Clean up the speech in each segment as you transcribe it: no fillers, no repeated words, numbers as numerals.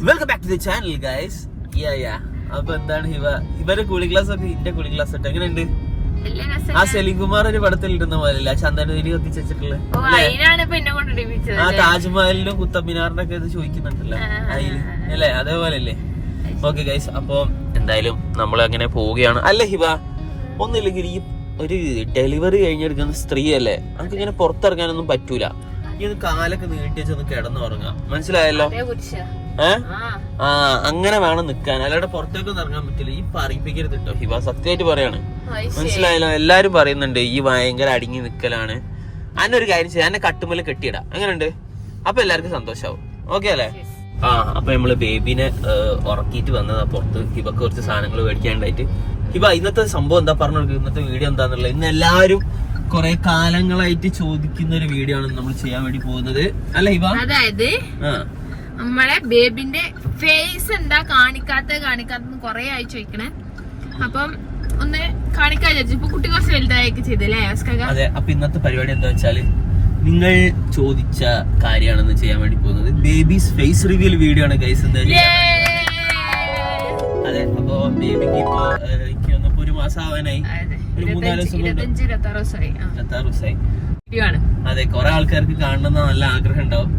Welcome back to the channel guys. അപ്പൊ എന്താണ് ഇവരെ കൂളി ക്ലാസ് ഒക്കെ ഇന്റെ കൂളി ക്ലാസ് ഇട്ട് എങ്ങനെയുണ്ട്? ആ സെലിം കുമാർ ഒരു പടത്തിൽ ഇടുന്ന പോലെയല്ല, ചന്ദനതിരി കത്തിച്ച് വെച്ചിട്ടുള്ള ആ താജ്മഹലിനും കുത്തബ്മിനാറിന്റെ ഒക്കെ ഇത് ചോദിക്കുന്നുണ്ടല്ലോ അതില് അല്ലേ, അതേപോലെ അല്ലേ? ഓക്കെ ഗൈസ്, അപ്പൊ എന്തായാലും നമ്മൾ അങ്ങനെ പോവുകയാണ്. അല്ല ഹിബ, ഒന്നില്ലെങ്കിൽ ഈ ഒരു ഡെലിവറി കഴിഞ്ഞെടുക്കുന്ന സ്ത്രീ അല്ലേ, നമുക്ക് ഇങ്ങനെ പുറത്തിറങ്ങാനൊന്നും പറ്റൂല. ഈ കാലൊക്കെ നീട്ടി വെച്ചൊന്ന് കിടന്നുറങ്ങാം, മനസ്സിലായല്ലോ? അങ്ങനെ വേണം നിക്കാൻ, അല്ലാതെ പുറത്തേക്കൊന്നും ഇറങ്ങാൻ പറ്റില്ല. ഈ പറയിപ്പിക്കരുത് കേട്ടോ ഹിബ, സത്യമായിട്ട് പറയാണ്, മനസ്സിലായല്ലോ? എല്ലാരും പറയുന്നുണ്ട് ഈ ഭയങ്കര അടങ്ങി നിക്കലാണ്. അന്നൊരു കാര്യം ചെയ്യാം, എന്നെ കട്ടുമല കെട്ടിയിടാം, എങ്ങനെയുണ്ട്? അപ്പൊ എല്ലാവർക്കും സന്തോഷാവും. ഓക്കെ അല്ലേ? അപ്പൊ നമ്മള് ബേബിനെ ഉറക്കിയിട്ട് വന്നതാ പുറത്ത്. ഹിബക്ക് കുറച്ച് സാധനങ്ങൾ മേടിക്കാണ്ടായിട്ട്. ഹിബ, ഇന്നത്തെ സംഭവം എന്താ പറഞ്ഞു കൊടുക്കുക? ഇന്നത്തെ വീഡിയോ എന്താന്നുള്ളത് ഇന്ന് എല്ലാരും കുറെ കാലങ്ങളായിട്ട് ചോദിക്കുന്ന ഒരു വീഡിയോ ആണ് നമ്മൾ ചെയ്യാൻ വേണ്ടി പോകുന്നത്, അല്ല ഹിബ? അതായത് നമ്മളെ ബേബിന്റെ ഫേസ് എന്താ കാണിക്കാത്ത കൊറേ ആയി ചോദിക്കണേ. അപ്പം ഒന്ന് കാണിക്കാൻ വിചാരിച്ചു. ഇപ്പൊ കുട്ടി കുറച്ച് വലുതായൊക്കെ ചെയ്തല്ലേ? അതെ. അപ്പൊ ഇന്നത്തെ പരിപാടി എന്താ വെച്ചാല് നിങ്ങൾ ചോദിച്ച കാര്യമാണെന്ന് ചെയ്യാൻ വേണ്ടി പോകുന്നത്. ബേബീസ് ഫേസ് റിവീൽ വീഡിയോ ആണ് ഗൈസ്. അതെ. അപ്പൊ ബേബിക്ക് ഇപ്പൊ എനിക്ക് ഒരു മാസം ആവാനായി, ഒരു 3-4 ദിവസം 26 ദിവസമായി. അതെ, കുറെ ആൾക്കാർക്ക് കാണണമെന്ന് നല്ല ആഗ്രഹം ഉണ്ടാവും.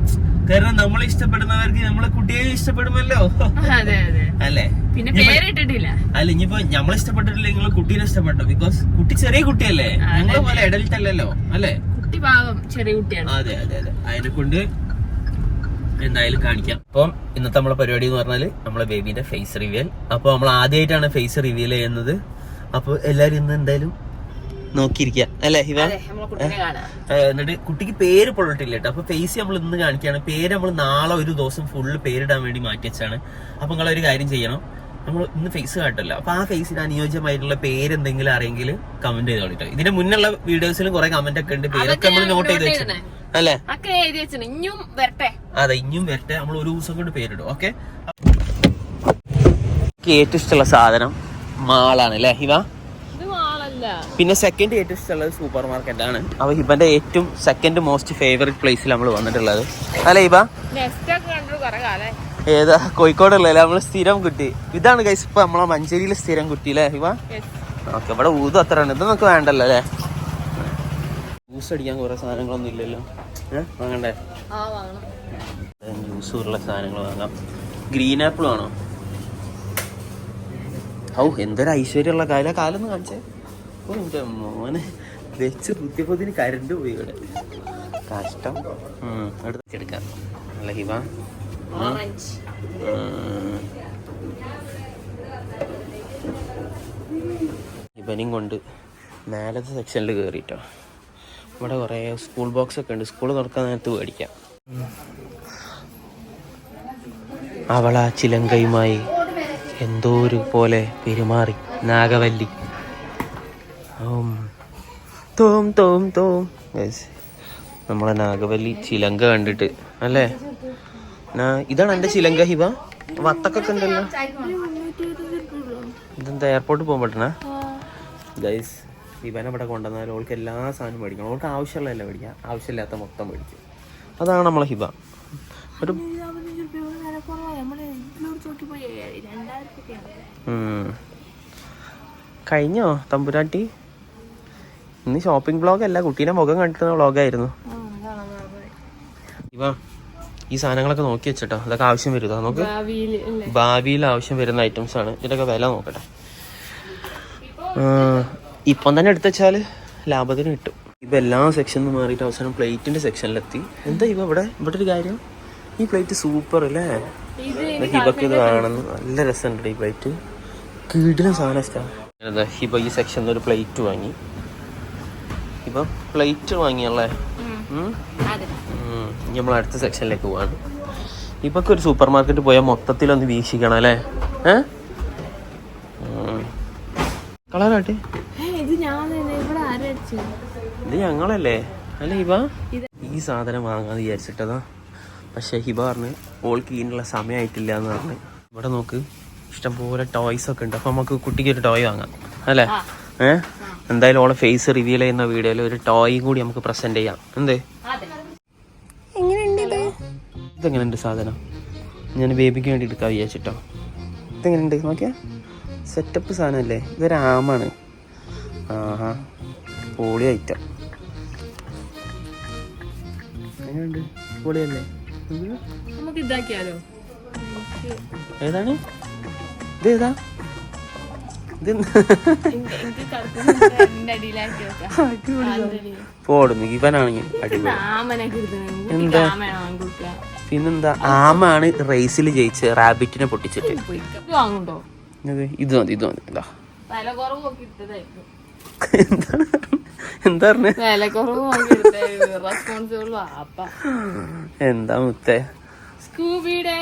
കാരണം നമ്മളെ ഇഷ്ടപ്പെടുന്നവർക്ക് നമ്മളെ കുട്ടിയെ ഇഷ്ടപ്പെടുമല്ലോ, അല്ലേ? അല്ല, ഇനിയിപ്പോ നമ്മളെ ഇഷ്ടപ്പെട്ടിട്ടില്ല, നിങ്ങളെ കുട്ടീനെ ഇഷ്ടപ്പെട്ടോ? ബിക്കോസ് കുട്ടി ചെറിയ കുട്ടിയല്ലേ, ഞങ്ങളെ പോലെ അഡൽട്ട് അല്ലല്ലോ, അല്ലേ? ചെറിയ കുട്ടിയാണ്. അതെ അതെ അതെ. അതിനെ കൊണ്ട് എന്തായാലും കാണിക്കാം. അപ്പം ഇന്നത്തെ നമ്മളെ പരിപാടി എന്ന് പറഞ്ഞാല് നമ്മളെ ബേബിന്റെ ഫേസ് റിവീൽ. അപ്പൊ നമ്മൾ ആദ്യമായിട്ടാണ് ഫേസ് റിവീൽ ചെയ്യുന്നത്. അപ്പൊ എല്ലാരും ഇന്ന് എന്തായാലും നോക്കിയിരിക്കാം, അല്ലേ ഹിവ? എന്നിട്ട് കുട്ടിക്ക് പേര് പൊള്ളിട്ടില്ല കേട്ടോ. അപ്പൊ ഫേസ് നമ്മൾ ഇന്ന് കാണിക്കുകയാണ്. പേര് നമ്മൾ നാളെ ഒരു ദിവസം ഫുള്ള് പേരിടാൻ വേണ്ടി മാറ്റി വെച്ചാണ്. അപ്പൊ നിങ്ങളൊരു കാര്യം ചെയ്യണം, നമ്മൾ ഇന്ന് ഫേസ് കാട്ടല്ലോ. അപ്പൊ ആ ഫേസിന് അനുയോജ്യമായിട്ടുള്ള പേര് എന്തെങ്കിലും അറിയെങ്കിൽ കമന്റ് ചെയ്തോളിട്ടോ. ഇതിന്റെ മുന്നുള്ള വീഡിയോസിലും കുറെ കമന്റ് ഒക്കെ ഉണ്ട്, പേരൊക്കെ നമ്മൾ നോട്ട് ചെയ്ത് വെച്ചിട്ടുണ്ട്, അല്ലേ? അതെ, ഇനിയും വരട്ടെ. നമ്മൾ ഒരു ദിവസം കൊണ്ട് പേരിടും. ഓക്കെ. ഏറ്റവും ഇഷ്ടമുള്ള സാധനം മാളാണ്, അല്ലേ ഹിവ? പിന്നെ സെക്കൻഡ് ഏറ്റവും ഇഷ്ടമുള്ളത് സൂപ്പർ മാർക്കറ്റ് ആണ്. അപ്പൊ ഹിബന്റെ ഏറ്റവും സെക്കൻഡ് മോസ്റ്റ് ഫേവറേറ്റ് പ്ലേസിൽ നമ്മൾ വന്നിട്ടുള്ളത്, അല്ലേ ഹിബ? ഏതാ? കോഴിക്കോടുള്ള നമ്മള് സ്ഥിരം കുട്ടി ഇതാണ് ഗൈസ്. ഇപ്പൊ നമ്മളെ മഞ്ചേരിയിലെ സ്ഥിരം കുട്ടി, അല്ലേ ഹിബ? ഓക്കെ. ഇവിടെ ഊതും അത്രയാണ്, ഇത് നമുക്ക് വേണ്ടല്ലോ, അല്ലേ? ജ്യൂസ് അടിക്കാൻ കുറെ സാധനങ്ങളൊന്നും ഇല്ലല്ലോ, വാങ്ങണ്ടേ? ജ്യൂസുള്ള സാധനങ്ങൾ വാങ്ങാം. ഗ്രീൻ ആപ്പിൾ ആണോ? എന്തൊരു ഐശ്വര്യമുള്ള കാലൊന്നും കാണിച്ചേ. എന്റെ മോനെ വെച്ച് കുത്തിയപ്പോത്തിന് കരണ്ട് പോയി. ഇവിടെ കഷ്ടം. എടുക്കാം, അല്ല ഹിബ? ഇവനെയും കൊണ്ട് മേലത്തെ സെക്ഷനിൽ കയറിട്ടോ. ഇവിടെ കുറേ സ്കൂൾ ബോക്സ് ഒക്കെ ഉണ്ട്, സ്കൂൾ തുറക്കാൻ നേരത്ത് മേടിക്കാം. അവളാ ചിലങ്കയുമായി എന്തോ ഒരു പോലെ പെരുമാറി നാഗവല്ലി. നമ്മളെ നാഗവല്ലി ചിലങ്ക കണ്ടിട്ട്, അല്ലേ? ഇതാണ് എന്റെ ചിലങ്ക ഹിബ. വത്തക്കൊക്കെ ഉണ്ടല്ലോ. ഇതെന്താ എയർപോർട്ടിൽ പോകാൻ പറ്റണ ഗൈസ്? ഹിബനെ ഇവിടെ കൊണ്ടുവന്നാൽ ഓൾക്ക് എല്ലാ സാധനവും മേടിക്കണം. ഓൾക്ക് ആവശ്യമുള്ളതല്ല മേടിക്കാം, ആവശ്യമില്ലാത്ത മൊത്തം മേടിക്കും. അതാണ് നമ്മളെ ഹിബ. ഒരു കഴിഞ്ഞോ തമ്പുരാട്ടി? ഇന്ന് ഷോപ്പിംഗ് വ്ളോഗ് അല്ല, കുട്ടീനെ മുഖം കണ്ടിട്ടുള്ള വ്ളോഗായിരുന്നു. ഇവ ഈ സാധനങ്ങളൊക്കെ നോക്കി വെച്ചിട്ടോ, ഇതൊക്കെ ആവശ്യം വരുമോ നമുക്ക്? ഭാവിയിൽ ആവശ്യം വരുന്ന ഐറ്റംസ് ആണ്. ഇതിൻ്റെയൊക്കെ വില നോക്കട്ടെ. ഇപ്പം തന്നെ എടുത്ത് വെച്ചാൽ ലാഭത്തിന് കിട്ടും. ഇപ്പം എല്ലാ സെക്ഷനിൽ മാറിയിട്ട് അവസാനം പ്ലേറ്റിന്റെ സെക്ഷനിലെത്തി. എന്താ ഇവിടെ ഒരു കാര്യം, ഈ പ്ലേറ്റ് സൂപ്പർ അല്ലേ? ഹിബക്ക് ഇത് വേണമെന്ന്. നല്ല രസമുണ്ട് ഈ പ്ലേറ്റ്, കീടിന സാധനം ഇഷ്ടമാണ്. ഹിബ ഈ സെക്ഷനിൽ ഒരു പ്ലേറ്റ് വാങ്ങി. ഇപ്പൊ പ്ലേറ്റ് വാങ്ങിയല്ലേ? നമ്മൾ അടുത്ത സെക്ഷനിലേക്ക് പോവാണ്. ഇപ്പൊക്കെ ഒരു സൂപ്പർ മാർക്കറ്റ് പോയാൽ മൊത്തത്തിലൊന്ന് വീക്ഷിക്കണം, അല്ലേ? കളറാട്ടെ, ഇത് ഞങ്ങളല്ലേ, അല്ലേ ഹിബ? ഈ സാധനം വാങ്ങാന്ന് വിചാരിച്ചിട്ടതാ. പക്ഷെ ഹിബ പറഞ്ഞ് ഓൾക്ക് ഇതിനുള്ള സമയമായിട്ടില്ല എന്ന് പറഞ്ഞ്. ഇവിടെ നോക്ക്, ഇഷ്ടംപോലെ ടോയ്സ് ഒക്കെ ഉണ്ട്. അപ്പൊ നമുക്ക് കുട്ടിക്ക് ഒരു ടോയ് വാങ്ങാം, അല്ലേ? എന്തായാലും ഓളെ ഫേസ് റിവീൽ ചെയ്യുന്ന വീഡിയോയിൽ ഒരു ടോയ് കൂടി നമുക്ക് പ്രസന്റ് ചെയ്യാം. എന്തേ, ഇതെങ്ങനെയുണ്ട് സാധനം? ഞാൻ ബേബിക്ക് വേണ്ടി എടുക്കാൻ വിചാരിച്ചിട്ടോ. ഇതെങ്ങനെയുണ്ട് നോക്കിയാ, സെറ്റപ്പ് സാധനമല്ലേ. ഇതൊരു ആമാണ്. ആഹാ, പൊളി ഐറ്റം. എങ്ങനെയുണ്ട്? പൊളിയല്ലേ? നമുക്ക് ഇതാക്കിയാലോ? ഏതാണ് ഇതേതാ? പോടുന്നു ഇവനാണെങ്കിൽ എന്താ പിന്നെന്താ, ആമാണ് റേസിൽ ജയിച്ച് റാബിറ്റിനെ പൊട്ടിച്ചിട്ട്. ഇത് മതി എന്താ എന്താ പറഞ്ഞ എന്താ മുത്തേ സ്കൂബിയുടെ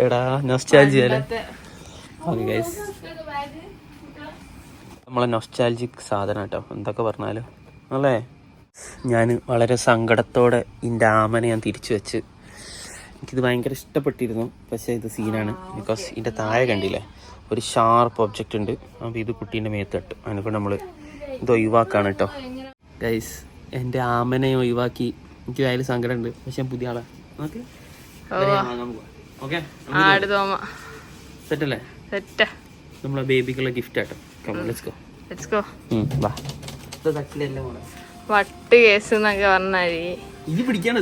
എടാ നൊസ്റ്റാൾജിയ അല്ലേ. ഓക്കെ ഗൈസ്, നമ്മളെ നൊസ്റ്റാൾജിക് സാധനം കേട്ടോ എന്തൊക്കെ പറഞ്ഞാലും അല്ലേ. ഞാൻ വളരെ സങ്കടത്തോടെ എൻ്റെ ആമനെ ഞാൻ തിരിച്ചു വെച്ച്. എനിക്കിത് ഭയങ്കര ഇഷ്ടപ്പെട്ടിരുന്നു, പക്ഷേ ഇത് സീനാണ്. ബിക്കോസ് ഇതിൻ്റെ താഴെ കണ്ടില്ലേ ഒരു ഷാർപ്പ് ഒബ്ജക്റ്റ് ഉണ്ട്. അപ്പോൾ ഇത് കുട്ടീൻ്റെ മേത്ത് തട്ടും. അതിനെക്കൊണ്ട് നമ്മൾ ഇത് ഒഴിവാക്കാണ് കേട്ടോ ഗൈസ്. എൻ്റെ ആമനെ ഒഴിവാക്കി എനിക്ക് ഭയങ്കര സങ്കടമുണ്ട്. പക്ഷെ ഞാൻ പുതിയ ആളാ. സെറ്റല്ലേ? നമ്മളെ ബേബിക്കുള്ള ഗിഫ്റ്റ് ആട്ടോ. വട്ട് കേസ് എന്നൊക്കെ പറഞ്ഞാല് പിടിച്ചാലോ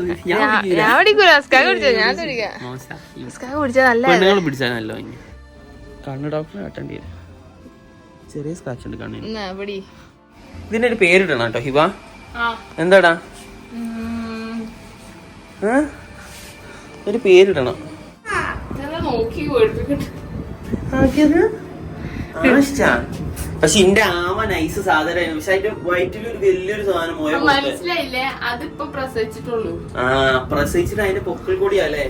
കണ്ണ് ഡോക്ടറെ കാട്ടേണ്ടി വരും. ചെറിയ സ്ക്രാച്ച് ഉണ്ട് കണ്ണിന്. ഇതിന്റെ ഒരു പേരിടണം കേട്ടോ ഹിബ. എന്താടാ ഒരു പേരിടണം. പക്ഷെ ഇന്റെ ആമ നൈസ് സാധനം. പക്ഷെ അതിന്റെ വയറ്റിൽ ഒരു വലിയൊരു സാധനം മനസ്സിലായില്ലേ? അതിപ്പോ പ്രസവിച്ചിട്ടുള്ളൂ. പ്രസവിച്ചിട്ട് അതിന്റെ പൊക്കിൾ കൂടിയല്ലേ.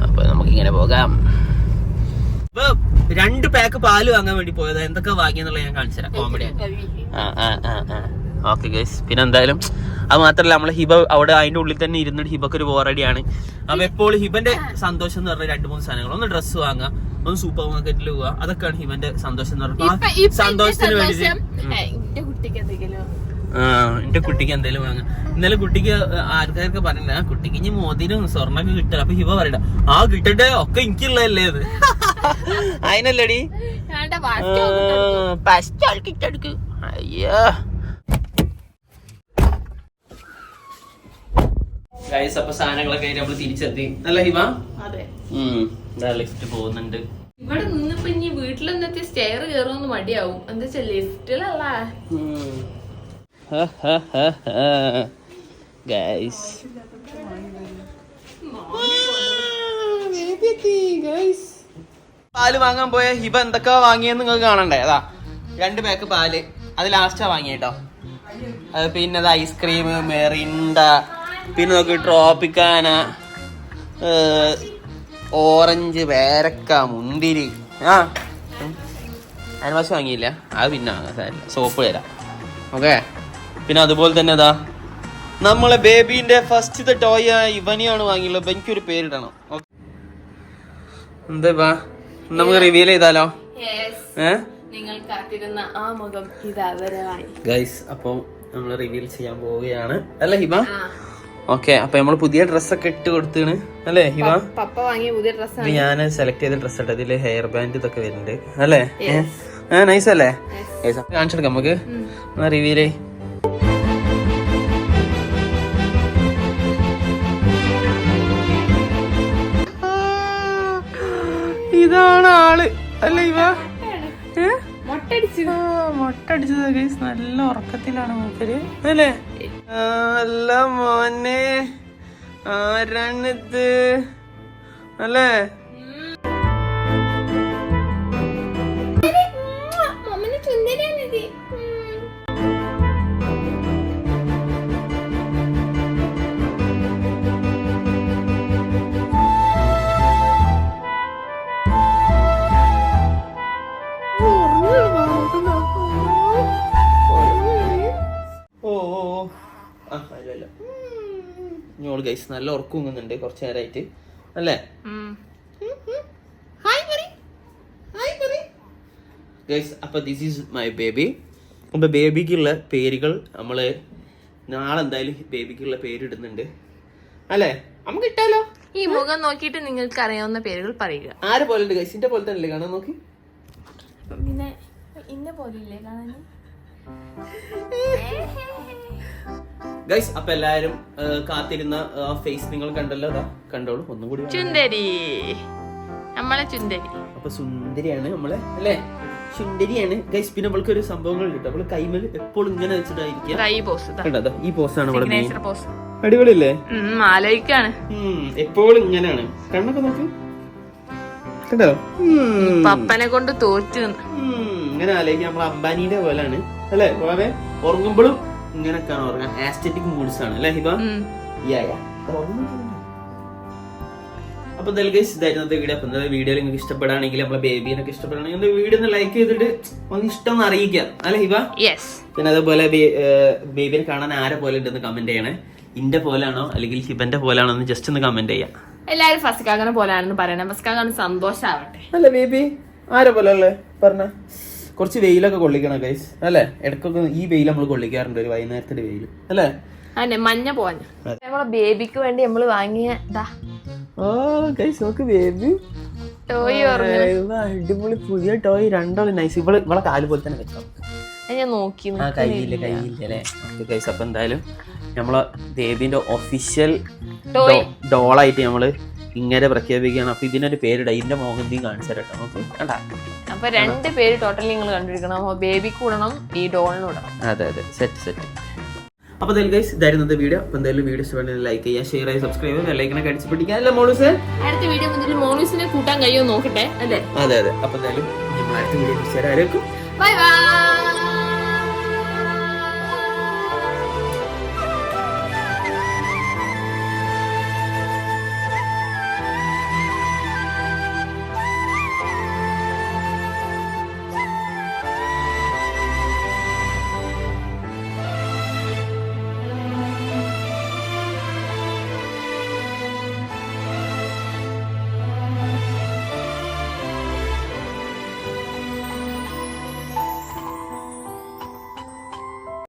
അപ്പൊ നമുക്ക് ഇങ്ങനെ പോകാം. ഇപ്പൊ 2 പാക്ക് പാല് വാങ്ങാൻ വേണ്ടി പോയതാ. എന്തൊക്കെ വാങ്ങിയെന്നുള്ള ഞാൻ കാണിച്ചു തരാം. കോമഡി. ഓക്കെ ഗൈസ്, പിന്നെ എന്തായാലും അത് മാത്രല്ല നമ്മളെ ഹിബ അവിടെ അതിന്റെ ഉള്ളിൽ തന്നെ ഇരുന്നിട്ട് ഹിബക്ക് ഒരു ബോറടിയാണ്. അപ്പൊ എപ്പോഴും ഹിബന്റെ സന്തോഷം എന്ന് പറഞ്ഞാൽ 2-3 സാധനങ്ങൾ. ഒന്ന് ഡ്രസ്സ് വാങ്ങുക, ഒന്ന് സൂപ്പർ മാർക്കറ്റിൽ പോവുക. അതൊക്കെയാണ് ഹിബന്റെ സന്തോഷം എന്ന് പറഞ്ഞാൽ. സന്തോഷത്തിന് വേണ്ടി എന്റെ കുട്ടിക്ക് എന്തെങ്കിലും വാങ്ങാം. ഇന്നലെ കുട്ടിക്ക് ആൾക്കാരൊക്കെ പറയണ്ട കുട്ടിക്ക് ഇനി മോതിനും സ്വർണ്ണൊക്കെ കിട്ടില്ല. അപ്പൊ ഹിബ പറയണ്ട ആ കിട്ടട്ടെ ഒക്കെ എനിക്കുള്ളതല്ലേ ഇത്. അതിനല്ലടി അയ്യോ ഗൈസ്. അപ്പൊ സാധനങ്ങളൊക്കെ നമ്മൾ തിരിച്ചെത്തി അല്ല ഹിബ? ലിഫ്റ്റ് പോകുന്നുണ്ട്. ഇവിടെ നിന്നിപ്പോ ഇനി വീട്ടിലെന്തെത്തി സ്റ്റെയർ കയറുമെന്ന് മടിയാവും. എന്താ വെച്ചാ ലിഫ്റ്റിലല്ല ഗൈസ്. പാല് വാങ്ങാൻ പോയ ഹിബ എന്തൊക്കെ വാങ്ങിയെന്ന് നിങ്ങൾക്ക് കാണണ്ടേ? അതാ 2 പാക്ക് പാല്, അത് ലാസ്റ്റാ വാങ്ങിട്ടോ. അത് പിന്നെ അത് ഐസ്ക്രീം, മെറിൻഡ, പിന്നെ നോക്കി ട്രോപ്പിക്കാന, ഓറഞ്ച്, പേരക്ക, മുന്തിരി. അയൽവാസി വാങ്ങിയില്ല, അത് പിന്നെ വാങ്ങാൻ സോപ്പ് തരാം. ഓക്കെ, പിന്നെ അതുപോലെ തന്നെ അതാ നമ്മളെ ബേബീന്റെ ഫസ്റ്റത്തെ ടോയ് ഇവനെയാണ് വാങ്ങിയുള്ളത്. എനിക്കൊരു പേരിടണം. എന്താ നമുക്ക് റിവീൽ ചെയ്താലോ? ഗൈസ്, അപ്പൊ നമ്മൾ റിവീൽ ചെയ്യാൻ പോവുകയാണ് അല്ലേ ഹിബ? ഓക്കെ, അപ്പൊ നമ്മള് പുതിയ ഡ്രസ്സൊക്കെ ഇട്ട് കൊടുത്താണ് അല്ലേ ഹിബ? പപ്പ വാങ്ങിയ പുതിയ ഡ്രസ്സാണ്. ഞാൻ സെലക്ട് ചെയ്ത ഡ്രസ് ഇട്ട് അതില് ഹെയർ ബാൻഡ് ഇതൊക്കെ വരുന്നുണ്ട് അല്ലേ? നൈസ് അല്ലേ? കാണിച്ചെടുക്കാം നമുക്ക് റിവീല്. ഇതാണ് ആള് അല്ലേ ഇവ? മൊട്ടടിച്ചത് ഗൈസ്. നല്ല ഉറക്കത്തിലാണ് മൂപ്പര് അല്ലേ? അല്ല മോനെ, ആരാണിത് അല്ലേ? ഞോള് ഗൈസ് നല്ല ഉറക്കുന്നുണ്ട് കുറച്ചു നേരമായിട്ട് അല്ലേ ഗൈസ്? അപ്പൊ ദിസ് ഈസ് മൈ ബേബി. അപ്പൊ ബേബിക്കുള്ള പേരുകൾ നമ്മള് നാളെ എന്തായാലും ബേബിക്കുള്ള പേരിടുന്നുണ്ട് അല്ലേ? നമുക്ക് ഇട്ടാലോ? ഈ മുഖം നോക്കിയിട്ട് നിങ്ങൾക്ക് അറിയാവുന്ന പേരുകൾ പറയുക. ആരെ പോലെ ഉണ്ട് ഗൈസ്? ഇന്റെ പോലെ തന്നെ അല്ലേ കാണാൻ? നോക്കി. പിന്നെ ഇന്ന പോലെയില്ലേ കാണാൻ? ഗൈസ് അപ്പൊ എല്ലാരും കാത്തിരുന്ന ഫേസ് നിങ്ങൾ കണ്ടല്ലോ. അതാ കണ്ടോളൂ ഒന്നും കൂടി. ചുന്ദരി, നമ്മളെ ചുന്ദരി. അപ്പൊ സുന്ദരിയാണ് നമ്മളെ അല്ലേ? സുന്ദരിയാണ് ഗൈസ്. പിന്നെ നമ്മൾക്ക് ഒരു സംഭവങ്ങൾ കിട്ടും. നമ്മള് കൈമേൽ എപ്പോഴും ഇങ്ങനെ വെച്ചിട്ടായിരിക്കും. ഈ പോസാണ് നമ്മളെ അടിപൊളിയല്ലേ? ആലോചിക്കാണ് എപ്പോഴും ഇങ്ങനെയാണ്. കണ്ണൊക്കെ നോക്ക്. കണ്ടോ? പപ്പനെ കൊണ്ട് തോറ്റു. ഇങ്ങനെ ആലോചിക്കാം. നമ്മളെ അംബാനിയുടെ പോലാണ് അല്ലെ? പോവേ ഉറങ്ങുമ്പോഴും ഇങ്ങനെയൊക്കെയാണ് ഉറങ്ങാൻ. ആസ്തെറ്റിക് മൂഡ്സ് ആണ് അല്ലെ ഹിബ? അപ്പൊ എന്തായാലും ഗൈസ് ഇതായിരുന്നു വീഡിയോ. അപ്പൊ വീഡിയോ നിങ്ങൾക്ക് ഇഷ്ടപ്പെടുകയാണെങ്കിൽ നമ്മളെ ബേബിനൊക്കെ ഇഷ്ടപ്പെടുകയാണെങ്കിൽ വീഡിയോ ഒന്ന് ലൈക്ക് ചെയ്തിട്ട് ഒന്ന് ഇഷ്ടം ഒന്ന് അറിയിക്കാം അല്ലെ ഹിബ? പിന്നെ അതേപോലെ ബേബിനെ കാണാൻ ആരെ പോലെ ഉണ്ടെന്ന് കമന്റ് ചെയ്യണേ. ഇന്റെ പോലാണോ അല്ലെങ്കിൽ ഹിബന്റെ പോലാണോ എന്ന് ജസ്റ്റ് ഒന്ന് കമന്റ് ചെയ്യാം. എല്ലാരും ഫസ്കാകനെ പോലാണെന്ന് പറയണേ. ഫസ്കാകന് സന്തോഷാവട്ടെ അല്ലെ ബേബി? ആരെ പോലെ അല്ലേ പറഞ്ഞ? കുറച്ച് വെയിലൊക്കെ കൊള്ളിക്കണം ഗൈസ് അല്ലെ? ഇടയ്ക്കൊക്കെ ഈ വെയിൽ നമ്മൾ കൊള്ളിക്കാറുണ്ട്. ഒരു വൈകുന്നേരത്തിന്റെ വെയിൽ അല്ലെ? അതെ, മഞ്ഞ പോഞ്ഞ നമ്മളെ ബേബിക്ക് വേണ്ടി നമ്മള് വാങ്ങിയ നോക്ക് ബേബി ടോയ്. അടിപൊളി പുതിയ ടോയ്. രണ്ടോളം നൈസ്. ഇവളെ കാല് പോലെ തന്നെ വെക്കാം. ഞാൻ നോക്കി. കയ്യില്ല അല്ലേ? ഗൈസ് അപ്പൊ എന്തായാലും നമ്മളെ ബേബിന്റെ ഒഫീഷ്യൽ ഡോളായിട്ട് നമ്മള് ഇങ്ങനെ പ്രഖ്യാപിക്കുകയാണ്. അപ്പൊ ഇതിനൊരു പേരിടാം. ഇതിന്റെ മോഹന്തിയും കാണിച്ചു തരട്ടോ. നോക്ക് കണ്ടാ? അപ്പൊ 2 പേര് ടോട്ടലി നിങ്ങൾ കണ്ടിരിക്കണം. ബേബിക്ക് ഇടണം, ഈ ഡോളിന് ഇടണം. അതെ സെറ്റ്. അപ്പൊ ഗൈസ് ഇതായിരുന്നു വീഡിയോ. അപ്പൊ എന്തായാലും വീഡിയോ ഇഷ്ടപ്പെടുന്ന ലൈക്ക് ചെയ്യുക, ഷെയർ ചെയ്യുക, സബ്സ്ക്രൈബ് ചെയ്യുക, ലൈക്കിനെ അടിച്ച് പിടിക്കുക അല്ലേ മോളൂസ്? അടുത്ത വീഡിയോ മുതൽ മോളൂസിനെ കൂട്ടാൻ കഴിയുമോ നോക്കട്ടെ അല്ലേ? അതെ. അപ്പൊ എന്തായാലും നമ്മൾ അടുത്ത വീഡിയോ ബൈ ബൈ.